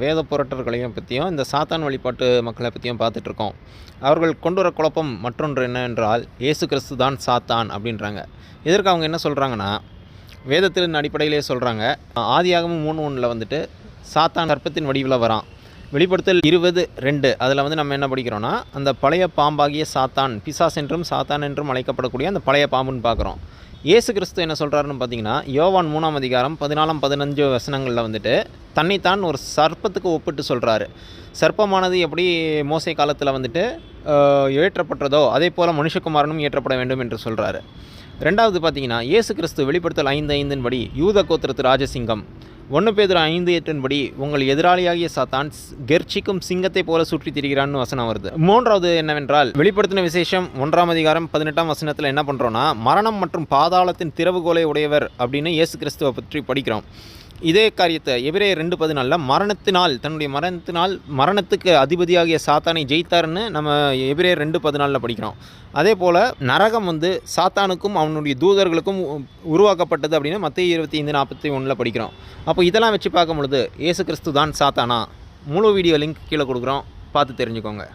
வேத புரட்டர்களையும் பற்றியும் இந்த சாத்தான் வழிபாட்டு மக்களை பற்றியும் பார்த்துட்ருக்கோம். அவர்கள் கொண்டு வர குழப்பம் மற்றொன்று என்னவென்றால் இயேசு கிறிஸ்து தான் சாத்தான் அப்படின்றாங்க. இதற்கு அவங்க என்ன சொல்கிறாங்கன்னா, வேதத்தின் அடிப்படையிலே சொல்கிறாங்க. ஆதியாகமம் 3:1 வந்துட்டு சாத்தான் கற்பத்தின் வடிவில் வரான். வெளிப்படுத்தல் 20:2 அதில் நம்ம என்ன படிக்கிறோன்னா, அந்த பழைய பாம்பாகிய சாத்தான், பிசாஸ் என்றும் சாத்தான் என்றும் அழைக்கப்படக்கூடிய அந்த பழைய பாம்புன்னு பார்க்குறோம். இயேசு கிறிஸ்து என்ன சொல்கிறாருன்னு பார்த்தீங்கன்னா, யோவான் 3ஆம் அதிகாரம் 14-15 வசனங்களில் வந்துட்டு தன்னைத்தான் ஒரு சர்ப்பத்துக்கு ஒப்பிட்டு சொல்கிறாரு. சர்ப்பமானது எப்படி மோசே காலத்தில் வந்துட்டு ஏற்றப்பட்டதோ அதே போல் மனுஷகுமாரனும் ஏற்றப்பட வேண்டும் என்று சொல்கிறாரு. ரெண்டாவது பார்த்தீங்கன்னா, இயேசு கிறிஸ்து வெளிப்படுத்தல் 5:5 படி யூத கோத்திரத்து ராஜசிங்கம், 1 பேதுரு 5:8 படி உங்கள் எதிராளியாகிய சாத்தான் கெர்ச்சிக்கும் சிங்கத்தை போல சுற்றி திரிகிறான்னு வசனம் வருது. மூன்றாவது என்னவென்றால், வெளிப்படுத்தின விசேஷம் 1ஆம் அதிகாரம் 18ஆம் வசனத்தில் என்ன பண்ணுறோன்னா, மரணம் மற்றும் பாதாளத்தின் திறவுகோலை உடையவர் அப்படின்னு இயேசு கிறிஸ்துவை பற்றி படிக்கிறோம். இதே காரியத்தை எபிரேயர் 2:14 தன்னுடைய மரணத்துக்கு அதிபதியாகிய சாத்தானை ஜெயித்தார்னு நம்ம எபிரேயர் 2:14 படிக்கிறோம். அதே போல் நரகம் சாத்தானுக்கும் அவனுடைய தூதர்களுக்கும் உருவாக்கப்பட்டது அப்படின்னு மத்தேயு 25:41 படிக்கிறோம். அப்போ இதெல்லாம் வச்சு பார்க்கும் பொழுது இயேசு கிறிஸ்து தான் சாத்தானா? முழு வீடியோ லிங்க் கீழே கொடுக்குறோம், பார்த்து தெரிஞ்சுக்கோங்க.